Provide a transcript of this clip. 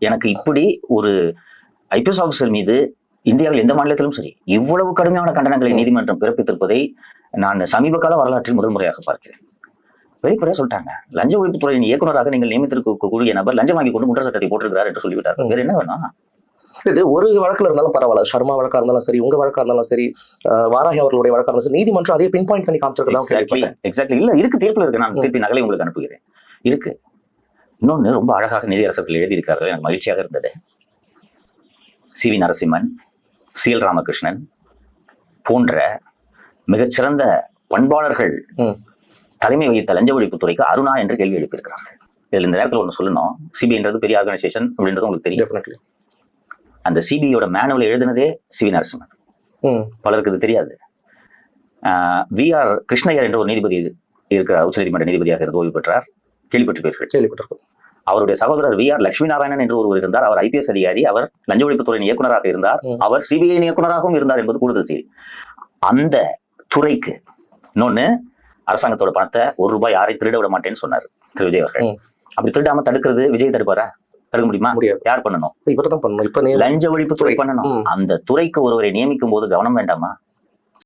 எனக்கு இப்படி ஒரு ஐபிஎஸ் ஆபீசர் மீது இந்தியாவில் எந்த மாநிலத்திலும் சரி இவ்வளவு கடுமையான கண்டனங்களை நீதிமன்றம் பிறப்பித்திருப்பதை நான் சமீப கால வரலாற்றில் முதல் முறையாக பார்க்கிறேன். வெளிப்படையா சொல்லிட்டாங்க, லஞ்ச ஒழிப்புத்துறையின் இயக்குநராக நீங்கள் நியமித்திருக்கக்கூடிய நபர் லஞ்சம் வாங்கி கொண்டு குற்ற சட்டத்தை போட்டிருக்கிறார் என்று சொல்லிவிட்டார். வேற என்ன வேணும்? இது ஒரு வழக்குல இருந்தாலும் பரவாயில்ல, சர்மா வழக்கா இருந்தாலும் சரி, உங்க வழக்கா இருந்தாலும் சரி, வாராகி அவர்களுடைய வழக்கா இருந்தாலும் சரி, நீதிமன்றம் அதே பின் பாயிண்ட் பண்ணி காமிச்சிருக்கலாம். எக்ஸாக்ட்லி இல்ல இருக்கு, தீர்ப்புல இருக்கு. நான் திருப்பி நகலை உங்களுக்கு அனுப்புகிறேன். இருக்கு. இன்னொன்னு ரொம்ப அழகாக நீதியரசர்கள் எழுதியிருக்கார்கள், எனக்கு மகிழ்ச்சியாக இருந்தது. சி.வி. நரசிம்மன், சி.எல். ராமகிருஷ்ணன் போன்ற மிகச்சிறந்த பண்பாளர்கள் தலைமை வகித்த லஞ்ச ஒழிப்புத்துறைக்கு அருணா என்று கேள்வி எழுப்பியிருக்கிறார்கள். இதுல இந்த நேரத்தில் ஒன்று சொல்லணும், சிபிஐன்றது பெரிய ஆர்கனைசேஷன் அப்படின்றது உங்களுக்கு தெரியும். அந்த சிபிஐயோட மேனுவல் எழுதினதே சி.வி. நரசிம்மன். பலருக்கு இது தெரியாது. வி.ஆர். கிருஷ்ணய்யர் என்ற ஒரு நீதிபதி இருக்கிறார், உச்சநீதிமன்ற நீதிபதியாக இருந்து ஓய்வு பெற்றார். கேள்விப்பட்டிருப்பீர்கள். அவருடைய சகோதரர் வி.ஆர். லட்சுமி நாராயணன் என்று ஒருவர் இருந்தார். அவர் ஐபிஎஸ் அதிகாரி, அவர் லஞ்ச ஒழிப்புத்துறையின் இயக்குநராக இருந்தார். அவர் சிபிஐ இயக்குநராகவும் இருந்தார் என்பது கூடுதல் செய்தி. அந்த துறைக்கு இன்னொன்னு, அரசாங்கத்தோட பணத்தை ₹1 யாரை திருட விட மாட்டேன்னு சொன்னார் திரு விஜய் அவர்கள். அப்படி திருடாம தடுக்கிறது விஜய் தடுப்பாரா? தடுக்க முடியுமா? யார் பண்ணணும்? இவர்தான் பண்ணணும். இப்ப லஞ்ச ஒழிப்புத்துறை பண்ணணும். அந்த துறைக்கு ஒருவரை நியமிக்கும் போது கவனம் வேண்டாமா?